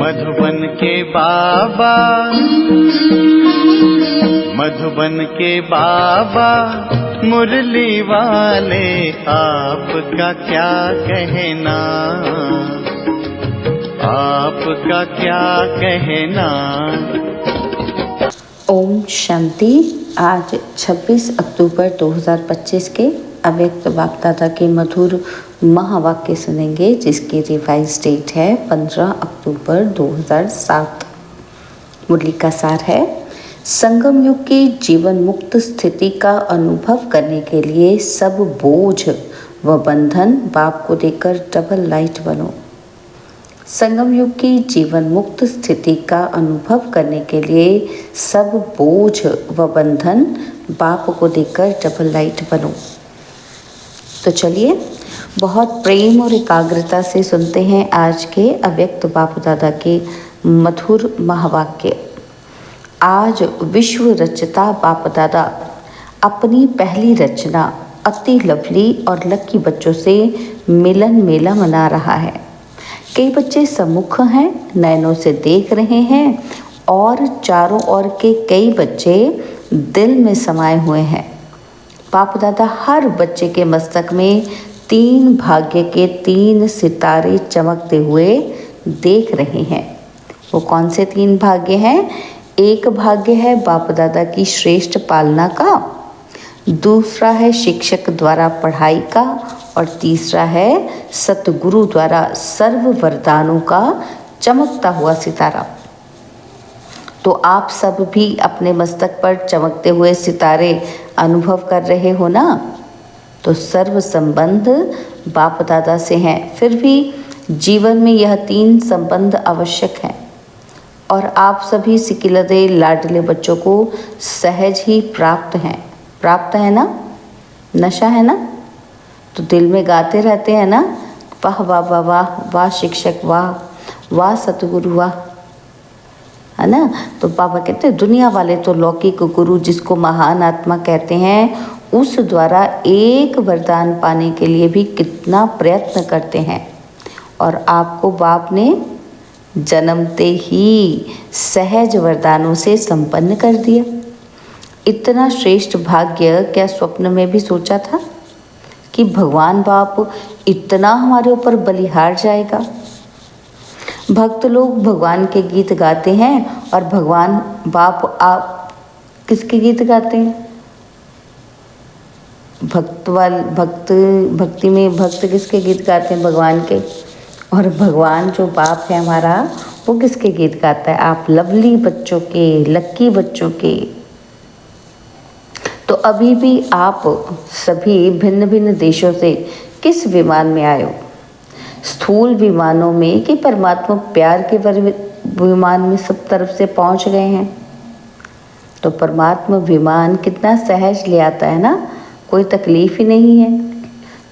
मधुबन के बाबा, मधुबन के बाबा मुरली वाले, आपका क्या कहना, आपका क्या कहना। ओम शांति। आज 26 अक्टूबर 2025 के अव्यक्त बाप दादा के मधुर महावाक्य सुनेंगे, जिसकी रिवाइज डेट है 15 अक्टूबर 2007। मुरली का सार है, संगम युग की जीवन मुक्त स्थिति का अनुभव करने के लिए सब बोझ व बंधन बाप को देकर डबल लाइट बनो। संगम युग की जीवन मुक्त स्थिति का अनुभव करने के लिए सब बोझ व बंधन बाप को देकर डबल लाइट बनो। तो चलिए बहुत प्रेम और एकाग्रता से सुनते हैं आज के अव्यक्त बाप दादा के मधुर महावाक्य। आज विश्व रचता बाप दादा अपनी पहली रचना अति लवली और लकी बच्चों से मिलन मेला मना रहा है। कई बच्चे सम्मुख हैं, नयनों से देख रहे हैं, और चारों ओर के कई बच्चे दिल में समाये हुए हैं। बाप दादा हर बच्चे के मस्तक में 3 भाग्य के 3 सितारे चमकते हुए देख रहे हैं। वो कौन से 3 भाग्य हैं? एक भाग्य है बाप दादा की श्रेष्ठ पालना का, दूसरा है शिक्षक द्वारा पढ़ाई का, और तीसरा है सतगुरु द्वारा सर्व वरदानों का चमकता हुआ सितारा। तो आप सब भी अपने मस्तक पर चमकते हुए सितारे अनुभव कर रहे हो ना। तो सर्व संबंध बाप दादा से हैं। फिर भी जीवन में यह 3 संबंध आवश्यक हैं, और आप सभी सिकिलदे लाडले बच्चों को सहज ही प्राप्त हैं। प्राप्त है ना, नशा है ना, तो दिल में गाते रहते हैं ना, वाह वाह वाह वाह, वाह शिक्षक वाह, वाह सतगुरु वाह, है ना। तो बाबा कहते हैं दुनिया वाले तो लौकिक गुरु, जिसको महान आत्मा कहते हैं, उस द्वारा एक वरदान पाने के लिए भी कितना प्रयत्न करते हैं, और आपको बाप ने जन्मते ही सहज वरदानों से संपन्न कर दिया। इतना श्रेष्ठ भाग्य क्या स्वप्न में भी सोचा था कि भगवान बाप इतना हमारे ऊपर बलिहार जाएगा। भक्त लोग भगवान के गीत गाते हैं, और भगवान बाप आप किसके गीत गाते हैं? भक्ति में भक्त किसके गीत गाते हैं? भगवान के। और भगवान जो बाप है हमारा, वो किसके गीत गाता है? आप लवली बच्चों के, लक्की बच्चों के। तो अभी भी आप सभी भिन्न भिन्न देशों से किस विमान में आए हो? स्थूल विमानों में कि परमात्मा प्यार के विमान में सब तरफ से पहुंच गए हैं? तो परमात्मा विमान कितना सहज ले आता है ना, कोई तकलीफ ही नहीं है।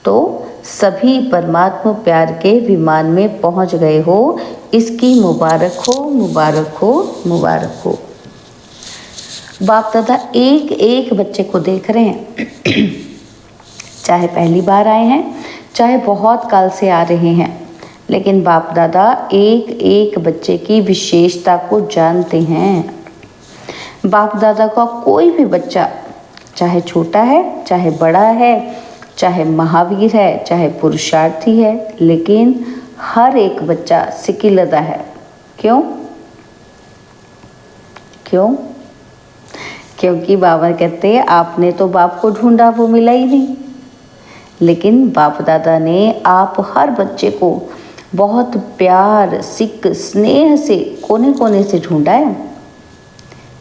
तो सभी परमात्मा प्यार के विमान में पहुंच गए हो, इसकी मुबारक हो, मुबारक हो, मुबारक हो। बाप दादा एक एक बच्चे को देख रहे हैं, चाहे पहली बार आए हैं, चाहे बहुत काल से आ रहे हैं, लेकिन बाप दादा एक एक बच्चे की विशेषता को जानते हैं। बाप दादा का कोई भी बच्चा, चाहे छोटा है, चाहे बड़ा है, चाहे महावीर है, चाहे पुरुषार्थी है, लेकिन हर एक बच्चा सिकिलदा है। क्यों? क्यों? क्योंकि बाबा कहते हैं आपने तो बाप को ढूंढा, वो मिला ही नहीं, लेकिन बाप दादा ने आप हर बच्चे को बहुत प्यार, सिक, स्नेह से कोने कोने से ढूंढा है।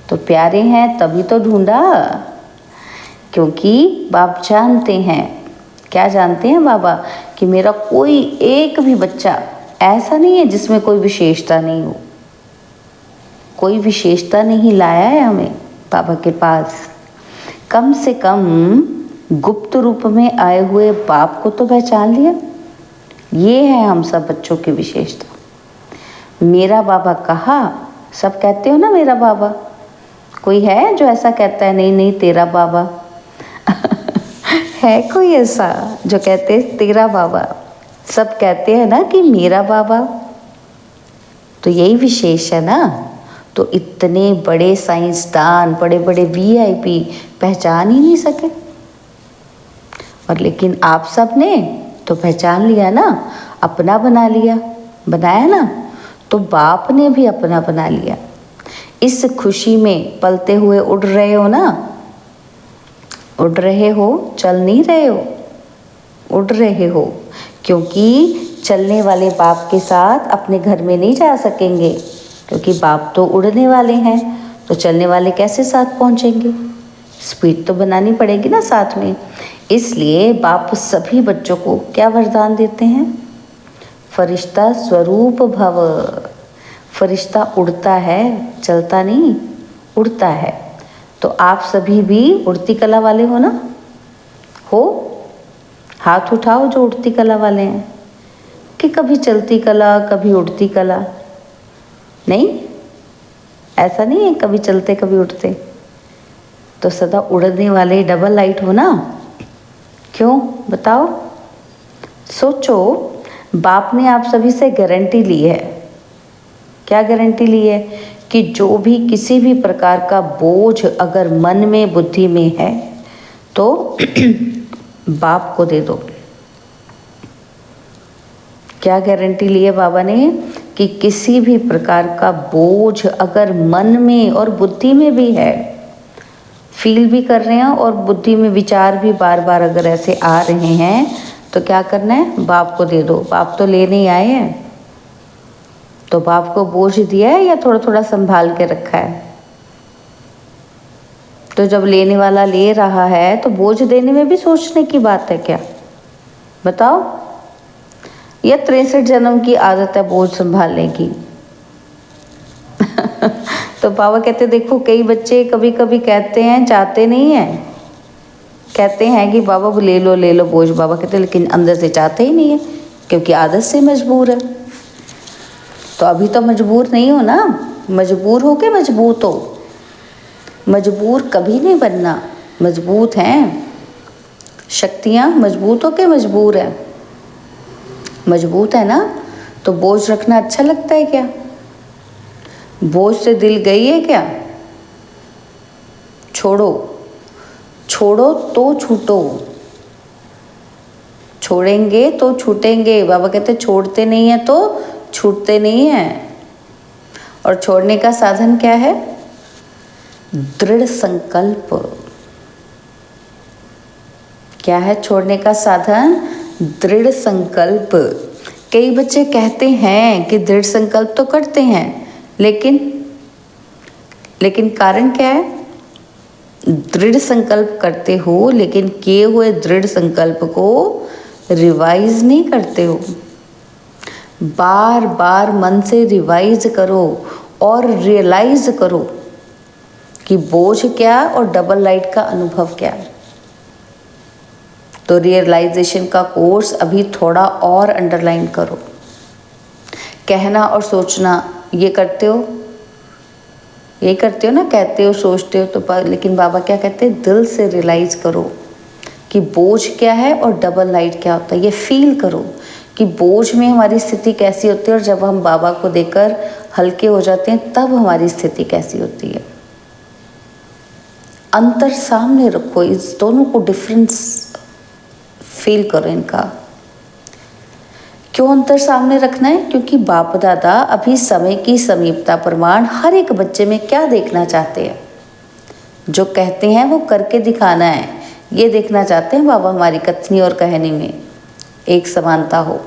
तो प्यारे हैं तभी तो ढूंढा, क्योंकि बाप जानते हैं। क्या जानते हैं बाबा? कि मेरा कोई एक भी बच्चा ऐसा नहीं है जिसमें कोई विशेषता नहीं हो। कोई विशेषता नहीं लाया है हमें बाबा के पास। कम से कम गुप्त रूप में आए हुए बाप को तो पहचान लिया। ये है हम सब बच्चों की विशेषता। मेरा बाबा कहा, सब कहते हो ना मेरा बाबा। कोई है जो ऐसा कहता है नहीं नहीं तेरा बाबा? है कोई ऐसा जो कहते तेरा बाबा? सब कहते हैं ना कि मेरा बाबा। तो यही विशेष है ना। तो इतने बड़े साइंसदान, बड़े बड़े वीआईपी पहचान ही नहीं सके, और लेकिन आप सब ने तो पहचान लिया ना, अपना बना लिया, बनाया ना। तो बाप ने भी अपना बना लिया। इस खुशी में पलते हुए उड़ रहे हो ना, उड़ रहे हो, चल नहीं रहे हो, उड़ रहे हो, क्योंकि चलने वाले बाप के साथ अपने घर में नहीं जा सकेंगे, क्योंकि बाप तो उड़ने वाले हैं, तो चलने वाले कैसे साथ पहुंचेंगे? स्पीड तो बनानी पड़ेगी ना साथ में। इसलिए बाप सभी बच्चों को क्या वरदान देते हैं? फरिश्ता स्वरूप भव। फरिश्ता उड़ता है, चलता नहीं, उड़ता है। तो आप सभी भी उड़ती कला वाले हो ना? हो? हाथ उठाओ जो उड़ती कला वाले हैं, कि कभी चलती कला कभी उड़ती कला। नहीं, ऐसा नहीं है कभी चलते कभी उड़ते। तो सदा उड़ने वाले डबल लाइट हो ना? क्यों बताओ? सोचो, बाप ने आप सभी से गारंटी ली है। क्या गारंटी ली है? कि जो भी किसी भी प्रकार का बोझ अगर मन में बुद्धि में है तो बाप को दे दो। क्या गारंटी ली है बाबा ने? कि किसी भी प्रकार का बोझ अगर मन में और बुद्धि में भी है, फील भी कर रहे हैं और बुद्धि में विचार भी बार बार अगर ऐसे आ रहे हैं, तो क्या करना है? बाप को दे दो। बाप तो लेने ही आए हैं, तो बाप को बोझ दिया है या थोड़ा थोड़ा संभाल के रखा है? तो जब लेने वाला ले रहा है तो बोझ देने में भी सोचने की बात है क्या? बताओ। या 63 जन्म की आदत है बोझ संभालने की। तो बाबा कहते देखो, कई बच्चे कभी कभी कहते हैं, चाहते नहीं हैं, कहते हैं कि बाबा वो ले लो बोझ। बाबा कहते लेकिन अंदर से चाहते ही नहीं है, क्योंकि आदत से मजबूर है। तो अभी तो मजबूर नहीं हो ना, मजबूर हो के मजबूत हो। मजबूर कभी नहीं बनना, मजबूत हैं। शक्तियाँ मजबूत हो के मजबूर है, मजबूत है ना। तो बोझ रखना अच्छा लगता है क्या? बोझ से दिल गई है क्या? छोड़ो, छोड़ो तो छूटो। छोड़ेंगे तो छूटेंगे। बाबा कहते छोड़ते नहीं है तो छूटते नहीं हैं। और छोड़ने का साधन क्या है? दृढ़ संकल्प। क्या है छोड़ने का साधन? दृढ़ संकल्प। कई बच्चे कहते हैं कि दृढ़ संकल्प तो करते हैं, लेकिन कारण क्या है? दृढ़ संकल्प करते हो, लेकिन किए हुए दृढ़ संकल्प को रिवाइज नहीं करते हो। बार बार मन से रिवाइज करो और रियलाइज करो कि बोझ क्या और डबल लाइट का अनुभव क्या। तो रियलाइजेशन का कोर्स अभी थोड़ा और अंडरलाइन करो। कहना और सोचना ये करते हो, ये करते हो ना, कहते हो सोचते हो तो, लेकिन बाबा क्या कहते हैं? दिल से रियलाइज करो कि बोझ क्या है और डबल लाइट क्या होता है। ये फील करो कि बोझ में हमारी स्थिति कैसी होती है, और जब हम बाबा को देकर हल्के हो जाते हैं तब हमारी स्थिति कैसी होती है। अंतर सामने रखो, इस दोनों को डिफरेंस फील करो इनका। क्यों अंतर सामने रखना है? क्योंकि बाप दादा अभी समय की समीपता प्रमाण हर एक बच्चे में क्या देखना चाहते हैं? जो कहते हैं वो करके दिखाना है, ये देखना चाहते हैं बाबा हमारी कथनी और कहनी में एक समानता हो।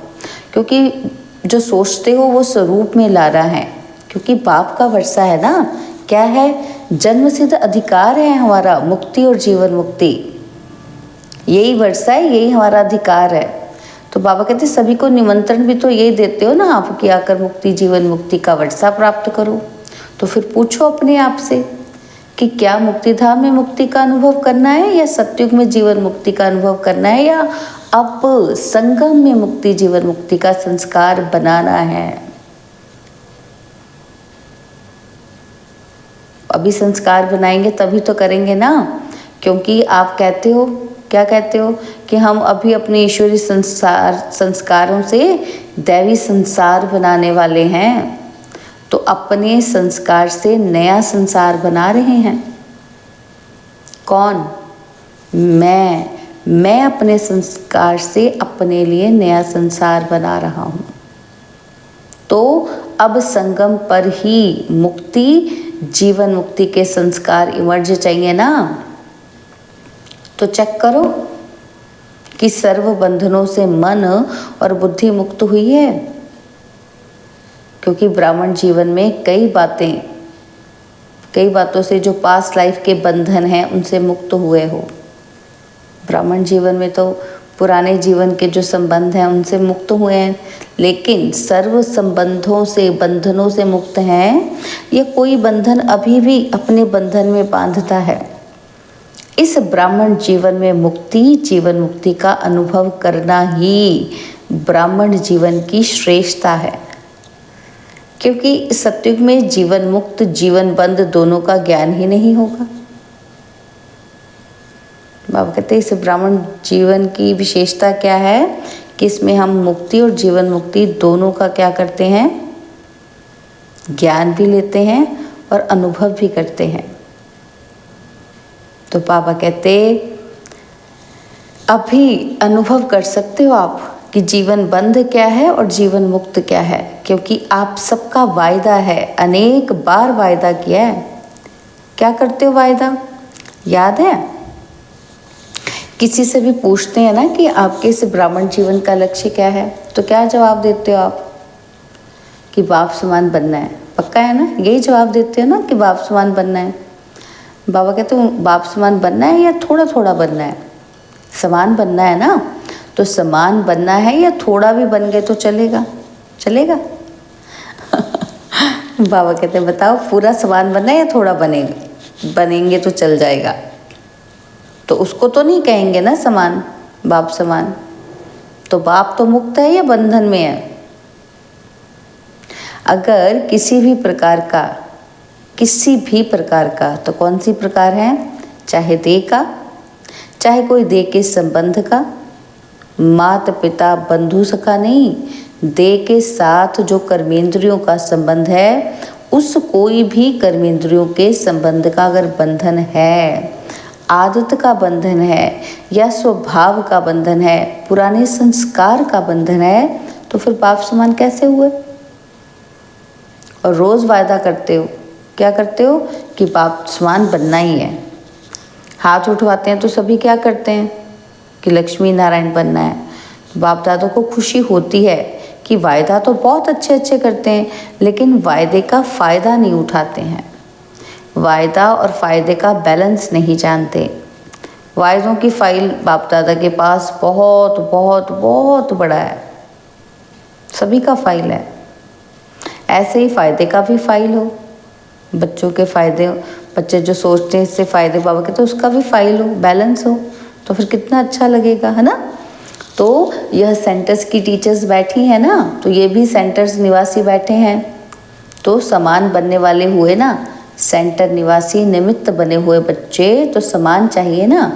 क्योंकि जो सोचते हो वो स्वरूप में ला रहा है, क्योंकि बाप का वर्षा है ना। क्या है? जन्म सिद्ध अधिकार है हमारा, मुक्ति और जीवन मुक्ति। यही वर्षा है, यही हमारा अधिकार है। तो बाबा कहते सभी को निमंत्रण भी तो यही देते हो ना आप, कि आकर मुक्ति जीवन मुक्ति का वर्षा प्राप्त करो। तो फिर पूछो अपने आप से कि क्या मुक्ति धाम में मुक्ति का अनुभव करना है, या सतयुग में जीवन मुक्ति का अनुभव करना है, या अब संगम में मुक्ति जीवन मुक्ति का संस्कार बनाना है। अभी संस्कार बनाएंगे तभी तो करेंगे ना। क्योंकि आप कहते हो, क्या कहते हो? कि हम अभी अपने ईश्वरीय संस्कारों से दैवी संसार बनाने वाले हैं। तो अपने संस्कार से नया संसार बना रहे हैं। कौन? मैं अपने संस्कार से अपने लिए नया संसार बना रहा हूँ। तो अब संगम पर ही मुक्ति, जीवन मुक्ति के संस्कार इमर्ज चाहिए ना। तो चेक करो कि सर्व बंधनों से मन और बुद्धि मुक्त हुई है, क्योंकि ब्राह्मण जीवन में कई बातों से जो पास्ट लाइफ के बंधन हैं उनसे मुक्त हुए हो। ब्राह्मण जीवन में तो पुराने जीवन के जो संबंध हैं उनसे मुक्त हुए हैं, लेकिन सर्व संबंधों से, बंधनों से मुक्त हैं। ये कोई बंधन अभी भी अपने बंधन में बांधता है। इस ब्राह्मण जीवन में मुक्ति, जीवन मुक्ति का अनुभव करना ही ब्राह्मण जीवन की श्रेष्ठता है, क्योंकि सतयुग में जीवन मुक्त, जीवन बंद दोनों का ज्ञान ही नहीं होगा। बाबा कहते हैं इस ब्राह्मण जीवन की विशेषता क्या है कि इसमें हम मुक्ति और जीवन मुक्ति दोनों का क्या करते हैं, ज्ञान भी लेते हैं और अनुभव भी करते हैं। तो बाबा कहते अभी अनुभव कर सकते हो आप कि जीवन बंध क्या है और जीवन मुक्त क्या है, क्योंकि आप सबका वायदा है, अनेक बार वायदा किया है। क्या करते हो वायदा? याद है? किसी से भी पूछते हैं ना कि आपके इस ब्राह्मण जीवन का लक्ष्य क्या है, तो क्या जवाब देते हो आप? कि बाप समान बनना है। पक्का है ना? यही जवाब देते हो ना कि बाप समान बनना है। बाबा कहते हो बाप समान बनना है या थोड़ा थोड़ा बनना है? समान बनना है ना। तो समान बनना है या थोड़ा भी बन गए तो चलेगा? चलेगा? बाबा कहते हैं बताओ पूरा समान बनना है या थोड़ा बनेगा? बनेंगे तो चल जाएगा। तो उसको तो नहीं कहेंगे ना समान, बाप समान। तो बाप तो मुक्त है या बंधन में है? अगर किसी भी प्रकार का, तो कौन सी प्रकार है? चाहे देह का, चाहे कोई देह के संबंध का, माता पिता बंधु सका नहीं, देह के साथ जो कर्मेंद्रियों का संबंध है, उस कोई भी कर्मेंद्रियों के संबंध का अगर बंधन है, आदत का बंधन है या स्वभाव का बंधन है, पुराने संस्कार का बंधन है, तो फिर बाप समान कैसे हुए? और रोज वायदा करते हो, क्या करते हो कि बाप समान बनना ही है। हाथ उठवाते हैं तो सभी क्या करते हैं कि लक्ष्मी नारायण बनना है। बाप दादा को खुशी होती है कि वायदा तो बहुत अच्छे अच्छे करते हैं, लेकिन वायदे का फ़ायदा नहीं उठाते हैं, वायदा और फ़ायदे का बैलेंस नहीं जानते। वायदों की फाइल बाप दादा के पास बहुत बहुत बहुत बड़ा है, सभी का फाइल है। ऐसे ही फ़ायदे का भी फाइल हो, बच्चों के फ़ायदे, बच्चे जो सोचते हैं इससे फ़ायदे बाबा के, तो उसका भी फाइल हो, बैलेंस हो, तो फिर कितना अच्छा लगेगा, है ना। तो यह सेंटर्स की टीचर्स बैठी हैं ना, तो ये भी सेंटर्स निवासी बैठे हैं, तो समान बनने वाले हुए ना। सेंटर निवासी निमित्त बने हुए बच्चे तो समान चाहिए ना।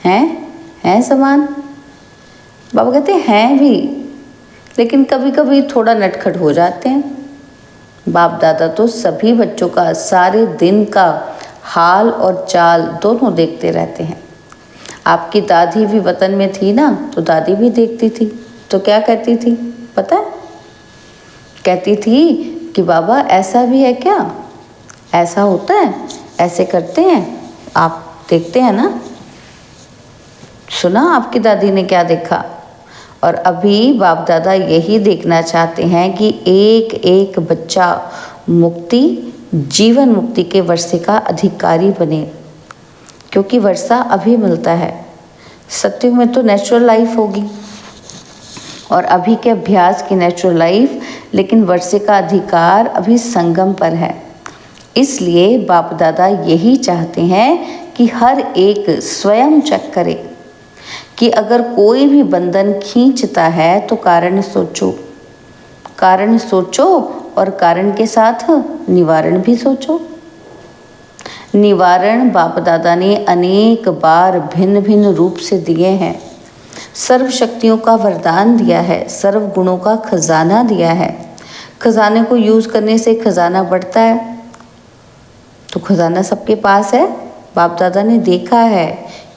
हैं समान? बाबा कहते हैं भी, लेकिन कभी कभी थोड़ा नटखट हो जाते हैं। बाप दादा तो सभी बच्चों का सारे दिन का हाल और चाल दोनों देखते रहते हैं। आपकी दादी भी वतन में थी ना, तो दादी भी देखती थी, तो क्या कहती थी पता है? कहती थी कि बाबा ऐसा भी है क्या, ऐसा होता है, ऐसे करते हैं, आप देखते हैं ना। सुना आपकी दादी ने क्या देखा? और अभी बाप दादा यही देखना चाहते हैं कि एक एक बच्चा मुक्ति, जीवन मुक्ति के वर्षे का अधिकारी बने, क्योंकि वर्षा अभी मिलता है। सत्युग में तो नेचुरल लाइफ होगी और अभी के अभ्यास की नेचुरल लाइफ, लेकिन वर्षे का अधिकार अभी संगम पर है। इसलिए बाप दादा यही चाहते हैं कि हर एक स्वयं चेक करे कि अगर कोई भी बंधन खींचता है तो कारण सोचो, कारण सोचो और कारण के साथ निवारण भी सोचो। निवारण बाप दादा ने अनेक बार भिन्न भिन्न रूप से दिए हैं। सर्व शक्तियों का वरदान दिया है, सर्व गुणों का खजाना दिया है। खजाने को यूज़ करने से खजाना बढ़ता है, तो खजाना सबके पास है। बाप दादा ने देखा है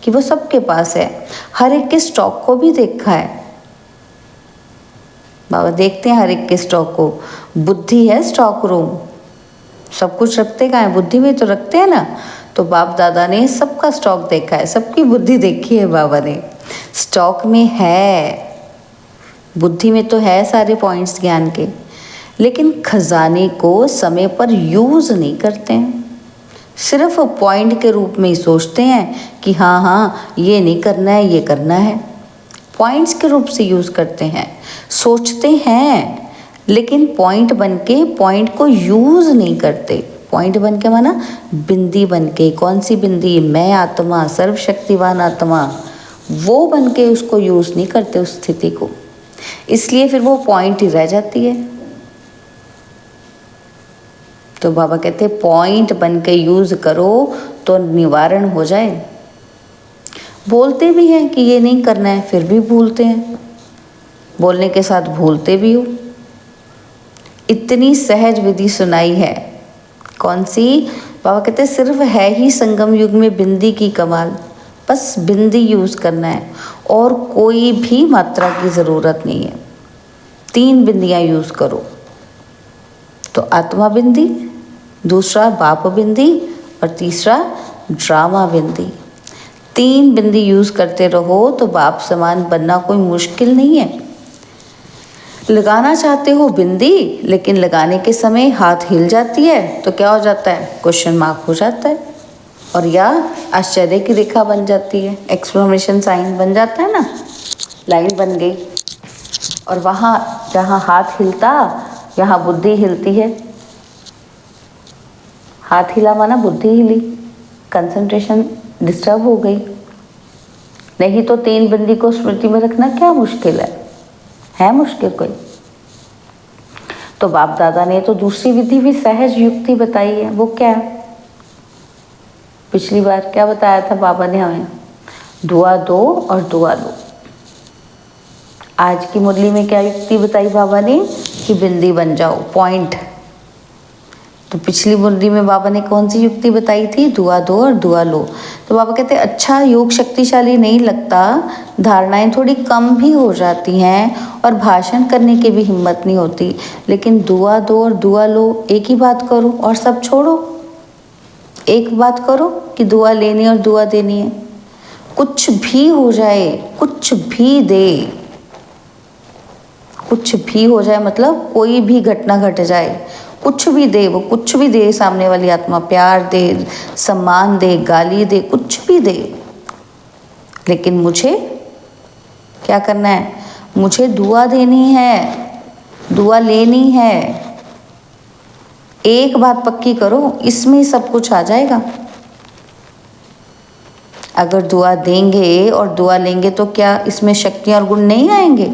कि वो सबके पास है, हर एक के स्टॉक को भी देखा है। बाबा देखते हैं हर एक के स्टॉक को। बुद्धि है स्टॉक रूम, सब कुछ रखते कहाँ है, बुद्धि में तो रखते हैं ना। तो बाप दादा ने सबका स्टॉक देखा है, सबकी बुद्धि देखी है बाबा ने। स्टॉक में है, बुद्धि में तो है सारे पॉइंट्स ज्ञान के, लेकिन खजाने को समय पर यूज़ नहीं करते हैं। सिर्फ पॉइंट के रूप में ही सोचते हैं कि हाँ हाँ ये नहीं करना है, ये करना है। पॉइंट्स के रूप से यूज़ करते हैं, सोचते हैं, लेकिन पॉइंट बन के पॉइंट को यूज़ नहीं करते। पॉइंट बन के माना बिंदी बन के। कौन सी बिंदी? मैं आत्मा, सर्वशक्तिवान आत्मा, वो बन के उसको यूज़ नहीं करते उस स्थिति को। इसलिए फिर वो पॉइंट ही रह जाती है। तो बाबा कहते हैं पॉइंट बन के यूज़ करो तो निवारण हो जाए। बोलते भी हैं कि ये नहीं करना है, फिर भी भूलते हैं, बोलने के साथ भूलते भी हो। इतनी सहज विधि सुनाई है। कौन सी? बाबा कहते हैं सिर्फ है ही संगम युग में बिंदी की कमाल। बस बिंदी यूज़ करना है और कोई भी मात्रा की ज़रूरत नहीं है। 3 बिंदियाँ यूज़ करो। तो आत्मा बिंदी, दूसरा बाप बिंदी और तीसरा ड्रामा बिंदी। 3 बिंदी यूज़ करते रहो तो बाप समान बनना कोई मुश्किल नहीं है। लगाना चाहते हो बिंदी, लेकिन लगाने के समय हाथ हिल जाती है तो क्या हो जाता है? क्वेश्चन मार्क हो जाता है, और या आश्चर्य की रेखा बन जाती है, एक्सक्लेमेशन साइन बन जाता है ना, लाइन बन गई। और वहाँ जहाँ हाथ हिलता, यहाँ बुद्धि हिलती है। हाथ हिला माना बुद्धि हिली, कंसंट्रेशन डिस्टर्ब हो गई। नहीं तो 3 बिंदी को स्मृति में रखना क्या मुश्किल है मुश्किल कोई? तो बाप दादा ने तो दूसरी विधि भी सहज युक्ति बताई है। वो क्या है? पिछली बार क्या बताया था बाबा ने हमें? दुआ दो और दुआ लो। आज की मुरली में क्या युक्ति बताई बाबा ने? कि बिंदी बन जाओ, पॉइंट। तो पिछली मुरली में बाबा ने कौन सी युक्ति बताई थी? दुआ दो और दुआ लो। तो बाबा कहते हैं अच्छा योग शक्तिशाली नहीं लगता, धारणाएं थोड़ी कम भी हो जाती हैं और भाषण करने की भी हिम्मत नहीं होती, लेकिन दुआ दो और दुआ लो, एक ही बात करो और सब छोड़ो। एक बात करो कि दुआ लेनी और दुआ देनी है। कुछ भी हो जाए, कुछ भी दे, कुछ भी हो जाए मतलब कोई भी घटना घट जाए, कुछ भी दे, वो कुछ भी दे, सामने वाली आत्मा प्यार दे, सम्मान दे, गाली दे, कुछ भी दे, लेकिन मुझे क्या करना है? मुझे दुआ देनी है, दुआ लेनी है। एक बात पक्की करो, इसमें सब कुछ आ जाएगा। अगर दुआ देंगे और दुआ लेंगे तो क्या इसमें शक्तियाँ और गुण नहीं आएंगे?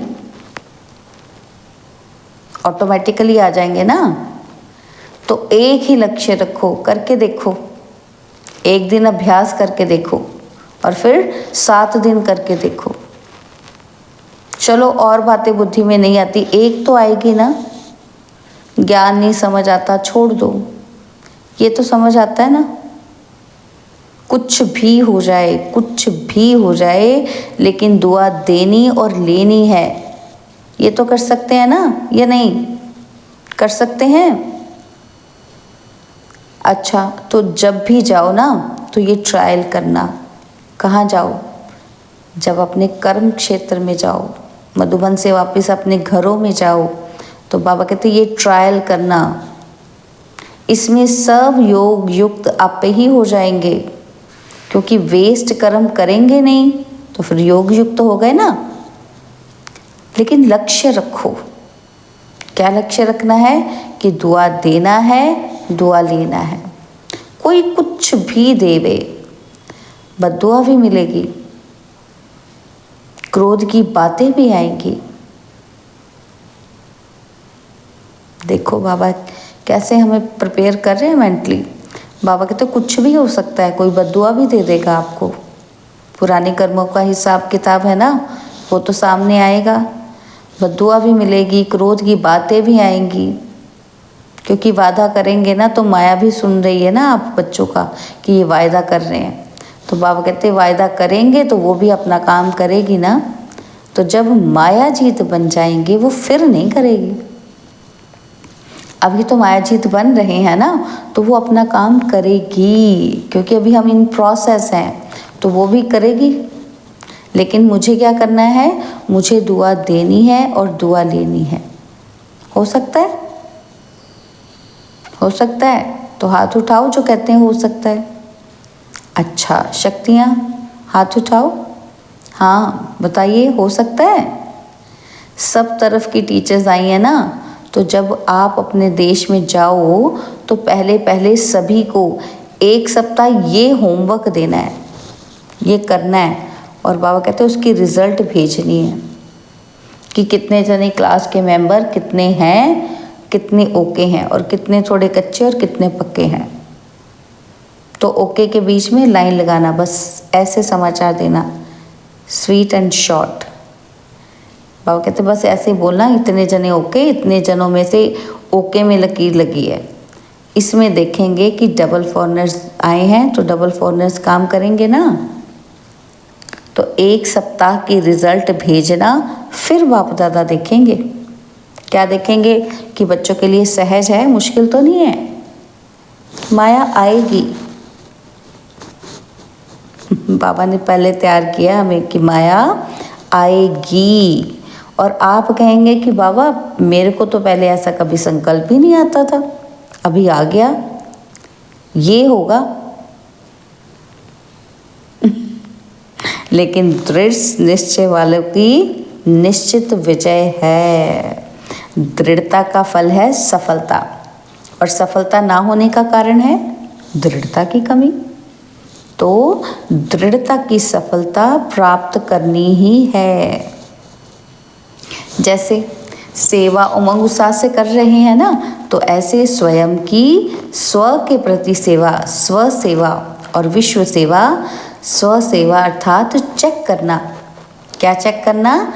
ऑटोमेटिकली आ जाएंगे ना। तो एक ही लक्ष्य रखो, करके देखो। एक दिन अभ्यास करके देखो और फिर 7 दिन करके देखो। चलो और बातें बुद्धि में नहीं आती, एक तो आएगी ना। ज्ञान नहीं समझ आता, छोड़ दो। ये तो समझ आता है ना। कुछ भी हो जाए, कुछ भी हो जाए, लेकिन दुआ देनी और लेनी है। ये तो कर सकते हैं ना, या नहीं कर सकते हैं? अच्छा, तो जब भी जाओ ना तो ये ट्रायल करना। कहाँ जाओ? जब अपने कर्म क्षेत्र में जाओ, मधुबन से वापस अपने घरों में जाओ, तो बाबा कहते ये ट्रायल करना। इसमें सब योग युक्त आप ही हो जाएंगे, क्योंकि वेस्ट कर्म करेंगे नहीं तो फिर योग युक्त हो गए ना। लेकिन लक्ष्य रखो। क्या लक्ष्य रखना है? कि दुआ देना है, दुआ लेना है। कोई कुछ भी देवे, बद्दुआ भी मिलेगी, क्रोध की बातें भी आएंगी। देखो बाबा कैसे हमें प्रिपेयर कर रहे हैं मेंटली। बाबा कहते कुछ भी हो सकता है, कोई बद्दुआ भी दे देगा आपको। पुराने कर्मों का हिसाब किताब है ना, वो तो सामने आएगा। बद्दुआ भी मिलेगी, क्रोध की बातें भी आएंगी। क्योंकि वादा करेंगे ना तो माया भी सुन रही है ना आप बच्चों का कि ये वायदा कर रहे हैं। तो बाबा कहते वायदा करेंगे तो वो भी अपना काम करेगी ना। तो जब माया जीत बन जाएंगे वो फिर नहीं करेगी। अभी तो माया जीत बन रहे हैं ना, तो वो अपना काम करेगी, क्योंकि अभी हम इन प्रोसेस हैं, तो वो भी करेगी। लेकिन मुझे क्या करना है, मुझे दुआ देनी है और दुआ लेनी है। हो सकता है? हो सकता है तो हाथ उठाओ जो कहते हैं हो सकता है। अच्छा, शक्तियाँ हाथ उठाओ। हाँ बताइए, हो सकता है? सब तरफ की टीचर्स आई हैं ना, तो जब आप अपने देश में जाओ तो पहले पहले सभी को 1 सप्ताह ये होमवर्क देना है, ये करना है। और बाबा कहते हैं उसकी रिज़ल्ट भेजनी है कि कितने जने क्लास के मेंबर कितने हैं, कितने ओके हैं, और कितने थोड़े कच्चे और कितने पक्के हैं। तो ओके के बीच में लाइन लगाना, बस ऐसे समाचार देना, स्वीट एंड शॉर्ट। बाबा कहते बस ऐसे ही बोलना, इतने जने ओके, इतने जनों में से ओके में लकीर लगी है। इसमें देखेंगे कि डबल फॉरनर्स आए हैं, तो डबल फॉरनर्स काम करेंगे ना। तो 1 सप्ताह की रिज़ल्ट भेजना, फिर बाप दादा देखेंगे। क्या देखेंगे कि बच्चों के लिए सहज है, मुश्किल तो नहीं है। माया आएगी। बाबा ने पहले तैयार किया हमें कि माया आएगी। और आप कहेंगे कि बाबा मेरे को तो पहले ऐसा कभी संकल्प ही नहीं आता था, अभी आ गया, ये होगा। लेकिन दृढ़ निश्चय वालों की निश्चित विजय है। दृढ़ता का फल है सफलता, और सफलता ना होने का कारण है दृढ़ता की कमी। तो दृढ़ता की सफलता प्राप्त करनी ही है। जैसे सेवा उमंग उत्साह से कर रहे हैं ना, तो ऐसे स्वयं की स्व के प्रति सेवा, स्व सेवा और विश्व सेवा। स्व सेवा अर्थात चेक करना। क्या चेक करना?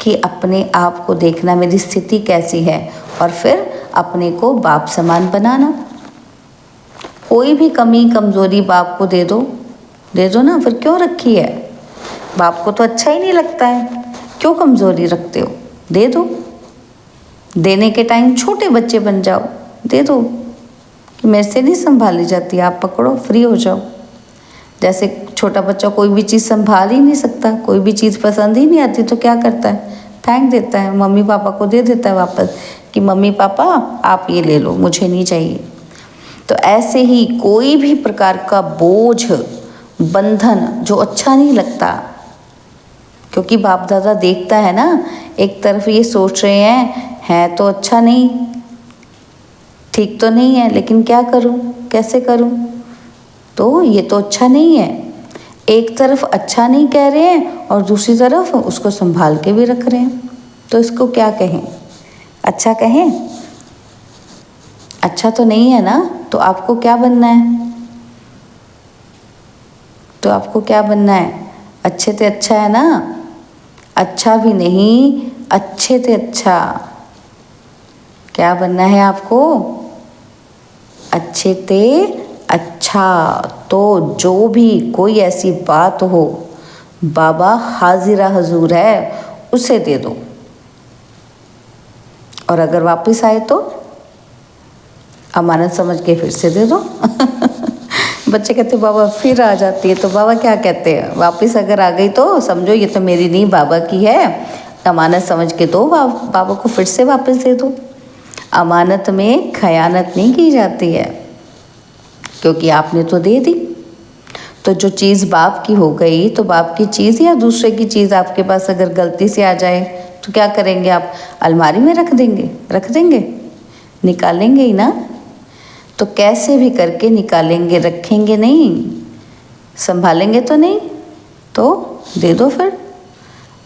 कि अपने आप को देखना, मेरी स्थिति कैसी है, और फिर अपने को बाप समान बनाना। कोई भी कमी कमज़ोरी बाप को दे दो ना, फिर क्यों रखी है? बाप को तो अच्छा ही नहीं लगता है, क्यों कमज़ोरी रखते हो? दे दो। देने के टाइम छोटे बच्चे बन जाओ, दे दो कि मेरे से नहीं संभाली जाती, आप पकड़ो, फ्री हो जाओ। जैसे छोटा बच्चा कोई भी चीज़ संभाल ही नहीं सकता, कोई भी चीज़ पसंद ही नहीं आती तो क्या करता है? फेंक देता है, मम्मी पापा को दे देता है वापस कि मम्मी पापा आप ये ले लो, मुझे नहीं चाहिए। तो ऐसे ही कोई भी प्रकार का बोझ, बंधन जो अच्छा नहीं लगता, क्योंकि बाप दादा देखता है ना, एक तरफ ये सोच रहे हैं है तो अच्छा नहीं, ठीक तो नहीं है, लेकिन क्या करूं, कैसे करूं? तो ये तो अच्छा नहीं है। एक तरफ अच्छा नहीं कह रहे हैं और दूसरी तरफ उसको संभाल के भी रख रहे हैं, तो इसको क्या कहें? अच्छा कहें? अच्छा तो नहीं है ना। तो आपको क्या बनना है? तो आपको क्या बनना है? अच्छे से अच्छा है ना? अच्छा भी नहीं, अच्छे से अच्छा। क्या बनना है आपको? अच्छे से अच्छा। तो जो भी कोई ऐसी बात हो, बाबा हाजिरा हजूर है, उसे दे दो। और अगर वापस आए तो अमानत समझ के फिर से दे दो। बच्चे कहते बाबा फिर आ जाती है, तो बाबा क्या कहते हैं? वापस अगर आ गई तो समझो ये तो मेरी नहीं, बाबा की है, अमानत समझ के दो, बाबा को फिर से वापस दे दो। अमानत में खयानत नहीं की जाती है, क्योंकि आपने तो दे दी। तो जो चीज़ बाप की हो गई, तो बाप की चीज़ या दूसरे की चीज़ आपके पास अगर गलती से आ जाए तो क्या करेंगे आप? अलमारी में रख देंगे, निकालेंगे ही ना। तो कैसे भी करके निकालेंगे, रखेंगे नहीं, संभालेंगे तो नहीं, तो दे दो फिर।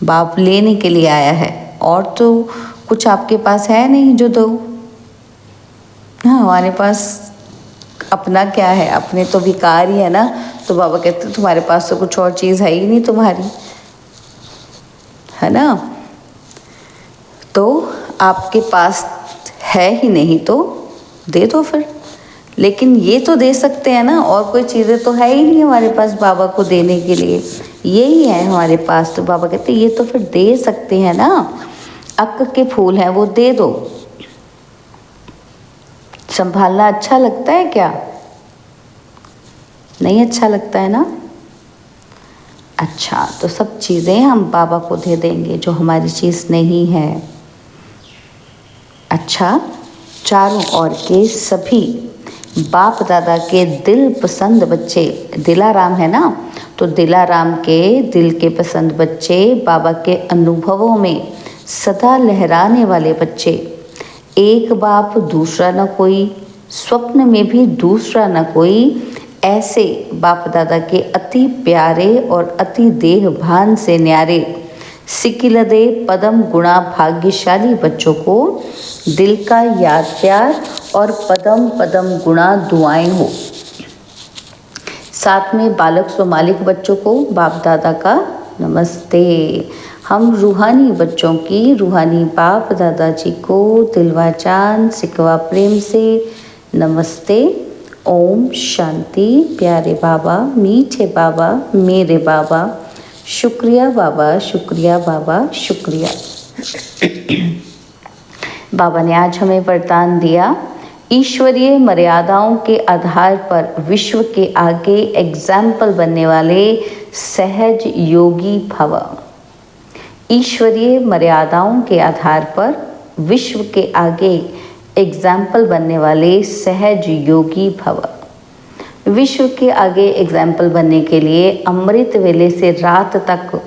बाप लेने के लिए आया है, और तो कुछ आपके पास है नहीं जो दो। हाँ, हमारे पास अपना क्या है? अपने तो विकार ही है ना। तो बाबा कहते तुम्हारे पास तो कुछ और चीज़ है ही नहीं तुम्हारी, है ना। तो आपके पास है ही नहीं तो दे दो फिर। लेकिन ये तो दे सकते हैं ना, और कोई चीज़ें तो है ही नहीं हमारे पास बाबा को देने के लिए, यही है हमारे पास। तो बाबा कहते ये तो फिर दे सकते हैं ना, अक्क के फूल हैं वो दे दो। संभालना अच्छा लगता है क्या? नहीं अच्छा लगता है ना। अच्छा, तो सब चीज़ें हम बाबा को दे देंगे जो हमारी चीज़ नहीं है। अच्छा, चारों ओर के सभी बाप दादा के दिल पसंद बच्चे, दिलाराम है ना, तो दिलाराम के दिल के पसंद बच्चे, बाबा के अनुभवों में सदा लहराने वाले बच्चे, एक बाप दूसरा न कोई, स्वप्न में भी दूसरा न कोई, ऐसे बाप दादा के अति प्यारे और अति देहभान से न्यारे सिकिलदे पदम गुणा भाग्यशाली बच्चों को दिल का याद प्यार और पदम पदम गुणा दुआएं हो। साथ में बालक सो मालिक बच्चों को बाप दादा का नमस्ते। हम रूहानी बच्चों की रूहानी बाप दादाजी को दिलवा चांद सिकवा प्रेम से नमस्ते। ओम शांति। प्यारे बाबा, मीठे बाबा, मेरे बाबा, शुक्रिया बाबा, शुक्रिया बाबा, शुक्रिया। बाबा ने आज हमें वरदान दिया, ईश्वरीय मर्यादाओं के आधार पर विश्व के आगे एग्जाम्पल बनने वाले सहज योगी भव। ईश्वरीय मर्यादाओं के आधार पर विश्व के आगे एग्जाम्पल बनने वाले सहज योगी भव। विश्व के आगे एग्जाम्पल बनने के लिए अमृत वेले से रात तक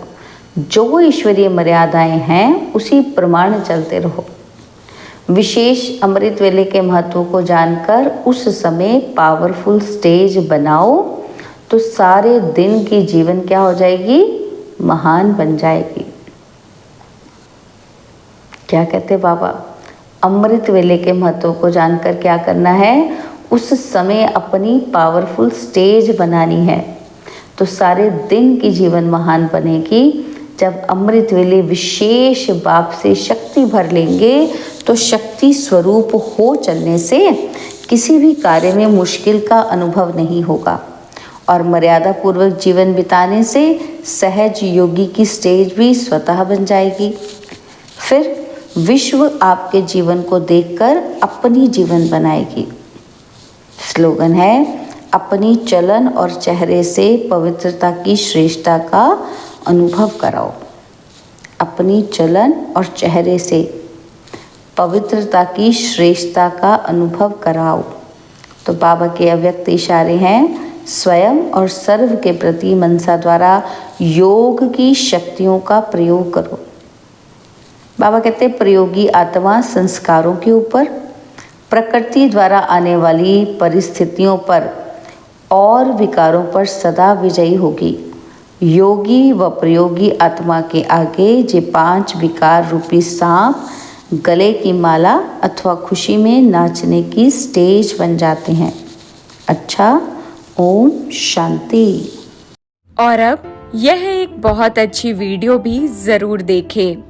जो ईश्वरीय मर्यादाएं हैं उसी प्रमाण चलते रहो। विशेष अमृत वेले के महत्व को जानकर उस समय पावरफुल स्टेज बनाओ तो सारे दिन की जीवन क्या हो जाएगी? महान बन जाएगी। क्या कहते बाबा? अमृत वेले के महत्व को जानकर क्या करना है? उस समय अपनी पावरफुल स्टेज बनानी है तो सारे दिन की जीवन महान बनेगी। जब अमृत वेले विशेष बाप से शक्ति भर लेंगे तो शक्ति स्वरूप हो चलने से किसी भी कार्य में मुश्किल का अनुभव नहीं होगा और मर्यादा पूर्वक जीवन बिताने से सहज योगी की स्टेज भी स्वतः बन जाएगी। फिर विश्व आपके जीवन को देखकर अपनी जीवन बनाएगी। स्लोगन है, अपनी चलन और चेहरे से पवित्रता की श्रेष्ठता का अनुभव कराओ। अपनी चलन और चेहरे से पवित्रता की श्रेष्ठता का अनुभव कराओ। तो बाबा के अव्यक्त इशारे हैं, स्वयं और सर्व के प्रति मनसा द्वारा योग की शक्तियों का प्रयोग करो। बाबा कहते हैं, प्रयोगी आत्मा संस्कारों के ऊपर, प्रकृति द्वारा आने वाली परिस्थितियों पर और विकारों पर सदा विजयी होगी। योगी व प्रयोगी आत्मा के आगे जे 5 विकार रूपी सांप गले की माला अथवा खुशी में नाचने की स्टेज बन जाते हैं। अच्छा, ओम शांति। और अब यह एक बहुत अच्छी वीडियो भी जरूर देखें।